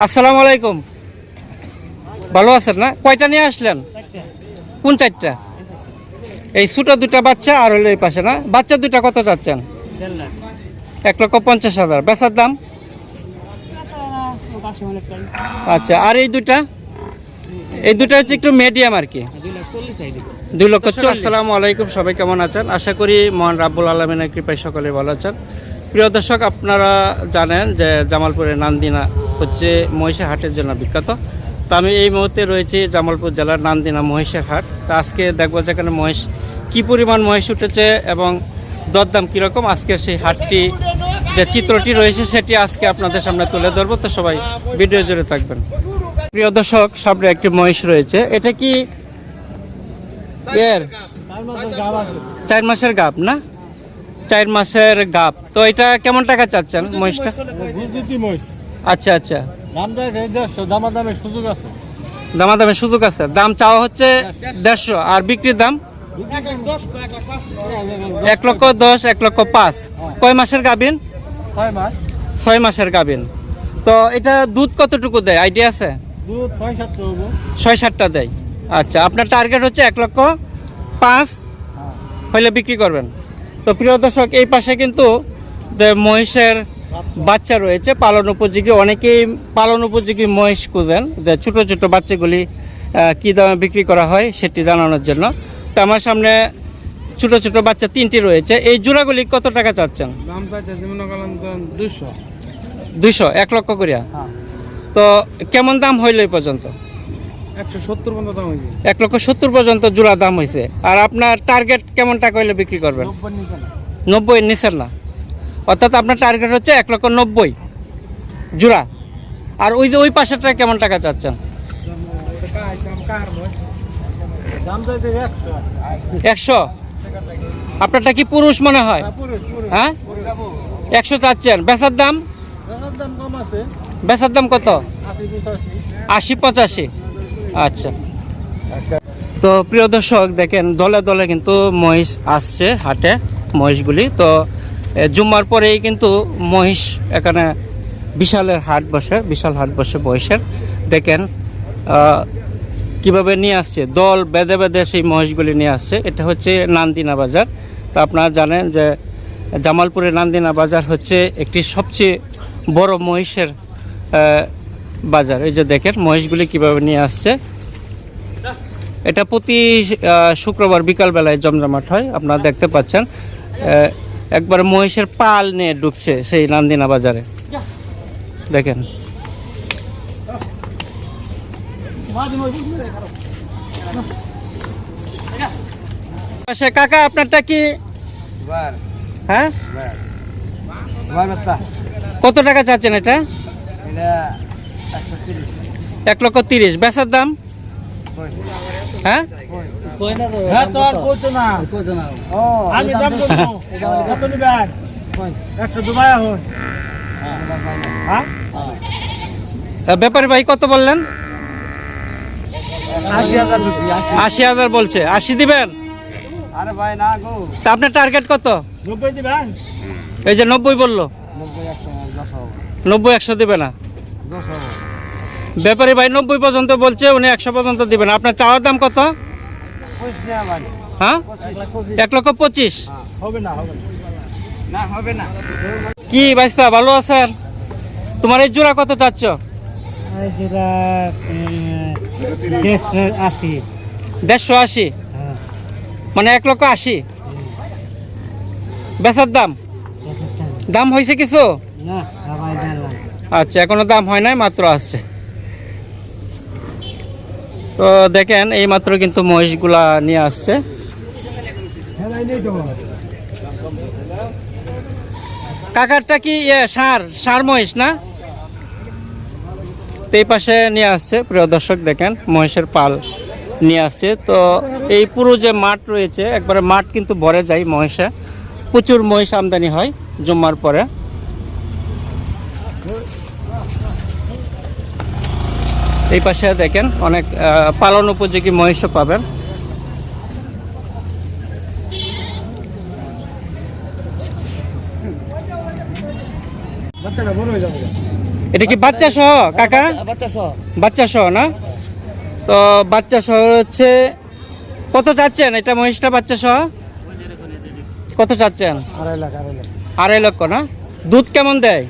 আসসালামু আলাইকুম। ভালো আছেন না? কয়টা নিয়ে আসলেন? কোন চারটা? এই ছোট দুটা বাচ্চা আর হলো এই পাশে না? বাচ্চা দুটা কত চাচ্ছেন? 1,50,000। বেচার দাম? আচ্ছা, আর এই দুটা? এই দুটা হচ্ছে একটু মিডিয়াম আর কি, 2,40,000। আসসালামু আলাইকুম, সবাই কেমন আছেন? আশা করি মহান রাব্বুল আলামিনের কৃপায় সকলে ভালো আছেন। প্রিয় দর্শক, আপনারা জানেন যে জামালপুরের নান্দিনা হচ্ছে মহিষের হাটের জন্য বিখ্যাত। তো আমি এই মুহূর্তে রয়েছি জামালপুর জেলার নান্দিনা মহিষের হাট। তো আজকে দেখবো যেখানে মহিষ কী পরিমাণ মহিষ উঠেছে এবং দরদাম কীরকম, আজকে সেই হাটটি যে চিত্রটি রয়েছে সেটি আজকে আপনাদের সামনে তুলে ধরবো। তো সবাই ভিডিও জুড়ে থাকবেন। প্রিয় দর্শক, সামনে একটি মহিষ রয়েছে। এটা কি এর 4 মাসের গাব না? 4 মাসের গাব। তো এটা কেমন টাকা চাচ্ছেন মহিষটা? আচ্ছা আচ্ছা, দামাদামের সুযোগ আছে। দাম চাওয়া হচ্ছে 150, আর বিক্রির দাম 1,10,000, 1,05,000। কয় মাসের গাবিন? 6 মাসের গাবিন। তো এটা দুধ কতটুকু দেয় আইডিয়া আছে? 6-7টা দেয়। আচ্ছা, আপনার টার্গেট হচ্ছে 1,05,000 হইলে বিক্রি করবেন। তো প্রিয় দর্শক, এই পাশে কিন্তু মহিষের বাচ্চা রয়েছে পালন উপযোগী। অনেকেই পালন উপযোগী মহিষ খুঁজেন, যে ছোটো ছোটো বাচ্চাগুলি কী দামে বিক্রি করা হয় সেটি জানানোর জন্য। তো আমার সামনে ছোটো ছোটো বাচ্চা 3টি রয়েছে। এই জোড়াগুলি কত টাকা চাচ্ছেন? 200, 1 লক্ষ করিয়া। তো কেমন দাম হইল এই পর্যন্ত? 1,70,000 পর্যন্ত জোড়া দাম হয়েছে। আর আপনার টার্গেট কেমন টাকা হইলে বিক্রি করবেন? 90 নিচের না, অর্থাৎ আপনার টার্গেট হচ্ছে 1,90,000 জোড়া। আর ওই যে ওই পাশেরটা কেমন টাকা চাচ্ছেন? 100। আপনারটা কি পুরুষ মনে হয়? হ্যাঁ, 100 চাচ্ছেন। বেচার দাম? বেচার দাম কত? 80-85। আচ্ছা। তো প্রিয় দর্শক, দেখেন দলে দলে কিন্তু মহিষ আসছে হাটে, মহিষগুলি। তো জুম্মার পরেই কিন্তু মহিষ এখানে বিশাল হাট বসে মহিষের। দেখেন কিভাবে নিয়ে আসছে, দল বেঁধে বেঁধে সেই মহিষগুলি নিয়ে আসছে। এটা হচ্ছে নান্দিনা বাজার। তো আপনারা জানেন যে জামালপুরের নান্দিনা বাজার হচ্ছে একটি সবচেয়ে বড় মহিষের বাজার। এই যে দেখেন মহিষগুলি কিভাবে নিয়ে আসছে। এটা প্রতি শুক্রবার বিকালবেলায় জমজমাট হয়, আপনারা দেখতে পাচ্ছেন। একবার মহিষের পাল নিয়ে ঢুকছে সেই নান্দিনা বাজারে, দেখেন। কাকা, আপনারটা কি? হ্যাঁ, কত টাকা চাচ্ছেন এটা? 1,30,000। বেচার দাম? হ্যাঁ, ব্যাপারী ভাই কত বললেন? 80,000 বলছে। 80 দিবেন? আরে ভাই না গো। তা আপনার টার্গেট কত? 90 দিবেন? এই যে 90 বললো। 90-100 দিবে না? ব্যাপারী ভাই 90 পর্যন্ত বলছে, উনি 100 পর্যন্ত দিবেন। আপনার চাওয়ার দাম কত? হ্যাঁ, 1,25,000। হবে না, হবে না। কি ভাইসা, ভালো আছেন? তোমার এই জোড়া কত চাচ্ছ? 1,80,000। মানে 1,80,000 বেচার দাম? দাম হয়েছে কিছু? আচ্ছা, এখনো দাম হয় নাই, মাত্র আসছে। তো দেখেন এই মাত্র কিন্তু মহিষগুলা নিয়ে আসছে। কাকারটা কি সার মহিষ না? এই পাশে নিয়ে আসছে। প্রিয় দর্শক, দেখেন মহিষের পাল নিয়ে আসছে। তো এই পুরো যে মাঠ রয়েছে, একবারে মাঠ কিন্তু ভরে যায় মহিষে। প্রচুর মহিষ আমদানি হয় জুম্মার পরে। এই পাশে দেখেন অনেক পালন উপযোগী মহিষও পাবেন। এটা কি বাচ্চা সহ কাকা? বাচ্চা সহ। বাচ্চা সহ না? তো বাচ্চা সহ হচ্ছে কত চাচ্ছেন এটা মহিষটা বাচ্চা সহ? কত চাচ্ছেন? 2.5 লাখ 2.5 লাখ। 2.5 লক্ষ না? দুধ কেমন দেয়?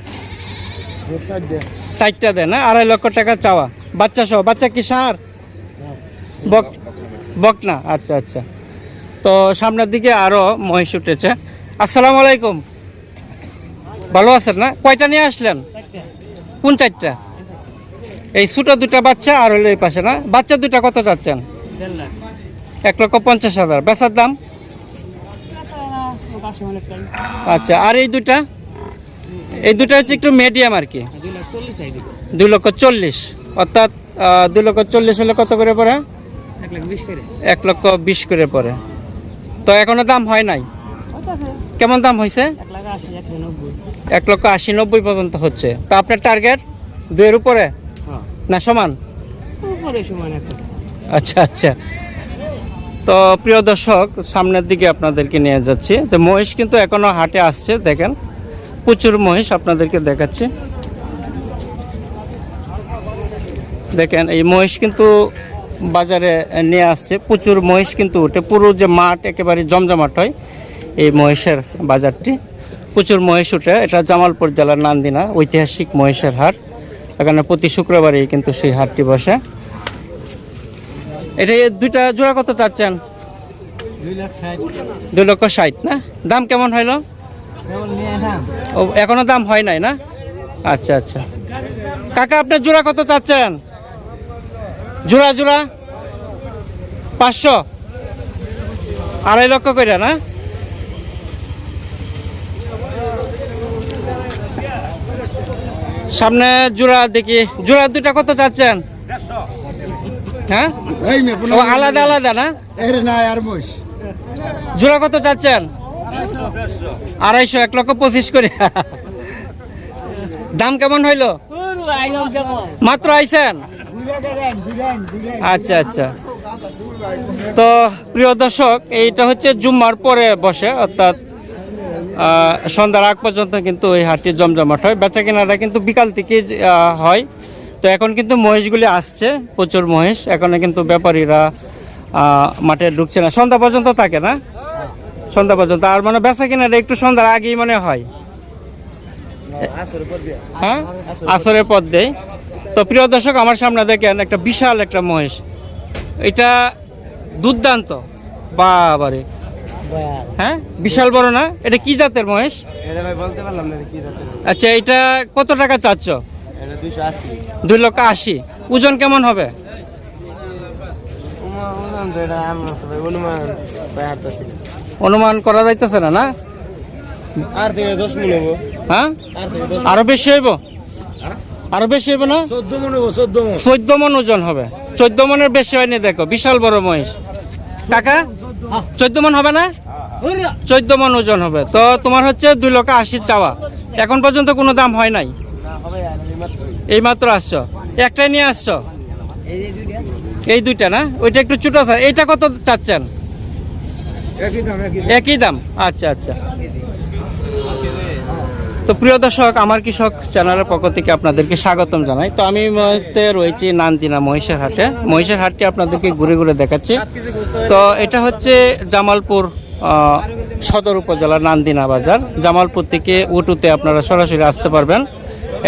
4টা দেয় না? 2.5 লক্ষ টাকা চাওয়া বাচ্চা সহ। বাচ্চা কি সার? বক বক না? আচ্ছা আচ্ছা। তো সামনের দিকে আরো মহিষ উঠেছে। আসসালামু আলাইকুম, ভালো আছেন না? কয়টা নিয়ে আসলেন? কোন 4টা? এই ছোট দুটা বাচ্চা আর হলো এই পাশে না? বাচ্চা দুটা কত চাচ্ছেন? 1,50,000। বেচার দাম? আচ্ছা। আর এই দুটা? এই দুটা হচ্ছে একটু মিডিয়াম আর কি, 2,40,000। অর্থাৎ 2,40,000 হলে কত করে পড়ে? 1,20,000 করে পড়ে। তো এখনো দাম হয় নাই? কেমন দাম হয়েছে? 1,80,000-1,90,000 পর্যন্ত হচ্ছে। তো আপনার টার্গেট 2-এর উপরে না সমান? আচ্ছা আচ্ছা। তো প্রিয় দর্শক, সামনের দিকে আপনাদেরকে নিয়ে যাচ্ছি। তো মহিষ কিন্তু এখনো হাটে আসছে, দেখেন প্রচুর মহিষ আপনাদেরকে দেখাচ্ছি। দেখেন এই মহিষ কিন্তু বাজারে নিয়ে আসছে, প্রচুর মহিষ কিন্তু উঠে, পুরো যে মাঠ একেবারে জমজমাট হয় এই মহিষের বাজারটি। প্রচুর মহিষ উঠে। এটা জামালপুর জেলার নান্দিনা ঐতিহাসিক মহিষের হাট। এখানে প্রতি শুক্রবারেই কিন্তু সেই হাটটি বসে। এটা দুইটা জোড়া কত চাচ্ছেন? 2,60,000 না? দাম কেমন হইল? ও এখনো দাম হয় নাই না? আচ্ছা আচ্ছা। কাকা আপনার জোড়া কত চাচ্ছেন? জোড়া জোড়া 500, 2.5 লক্ষ করে না? সামনে জোড়া দেখি, জোড়া দুটা কত চাচ্ছেন? হ্যাঁ ও আলাদা আলাদা না? জোড়া কত চাচ্ছেন? 250, 1,25,000 করে। দাম কেমন হইলো? মাত্র আইছেন? আচ্ছা আচ্ছা। তো প্রিয় দর্শক, এইটা হচ্ছে জুম্মার পরে বসে, অর্থাৎ সন্ধ্যার আগ পর্যন্ত কিন্তু এই হাটটি জমজমাট হয়। বেচা কেনাটা কিন্তু বিকাল থেকে হয়। তো এখন কিন্তু মহিষগুলি আসছে, প্রচুর মহিষ। এখনো কিন্তু ব্যাপারীরা মাঠে ঢুকছে না, সন্ধ্যা পর্যন্ত থাকে না? সন্ধ্যা পর্যন্ত। আর মানে বেচা কেনাটা একটু সন্ধ্যার আগেই মনে হয়। হ্যাঁ, আসরের পর দেয়। তো প্রিয় দর্শক, আমার সামনে দেখেন একটা বিশাল একটা মহিষ। এটা দুর্দান্ত, বাবারে। হ্যাঁ, বিশাল বড় না? এটা কি জাতের মহিষ? আচ্ছা, এটা কত টাকা চাচ্ছ? 2,80,000। ওজন কেমন হবে? অনুমান করা যাইতেছে না? আর থেকে 10 মণ হবো। হ্যাঁ, আরো বেশি হইব? আরো বেশি হইব না? 14 মণ হবো। 14 মণ ওজন হবে। 14 মণের বেশি হয়নি। দেখো বিশাল বড় মহিষ। কাকা 14 মণ হবে না? 14 মণ ওজন হবে। তো তোমার হচ্ছে 2,80,000 চাওয়া। এখন পর্যন্ত কোনো দাম হয় নাই? এই মাত্র আসছো, একটাই নিয়ে আসছো? এই দুইটা না? ওইটা একটু ছোট আছে। এইটা কত চাচ্ছেন? একই দাম। আচ্ছা আচ্ছা। তো প্রিয় দর্শক, আমার কৃষক চ্যানেলের পক্ষ থেকে আপনাদেরকে স্বাগতম জানাই। তো আমি রয়েছি নান্দিনা মহিষের হাটে। মহিষের হাটটি আপনাদেরকে ঘুরে ঘুরে দেখাচ্ছি। তো এটা হচ্ছে জামালপুর সদর উপজেলার নান্দিনা বাজার। জামালপুর থেকে উটুতে আপনারা সরাসরি আসতে পারবেন।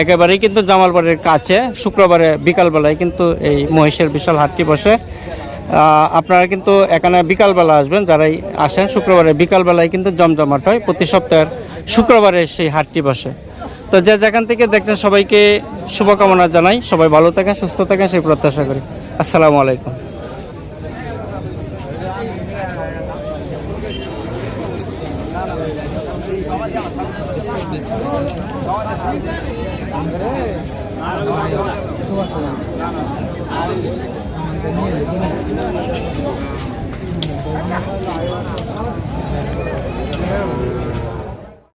একেবারেই কিন্তু জামালপুরের কাছে। শুক্রবারে বিকালবেলায় কিন্তু এই মহিষের বিশাল হাটটি বসে। আপনারা কিন্তু এখানে বিকালবেলা আসবেন। যারাই আসেন শুক্রবারে বিকালবেলায় কিন্তু জমজমাট হয়। প্রতি সপ্তাহের শুক্রবারে সেই হাটটি বসে। তো যে যেখান থেকে দেখছেন সবাইকে শুভকামনা জানাই। সবাই ভালো থাকেন, সুস্থ থাকেন, সেই প্রত্যাশা করি। আসসালামু আলাইকুম।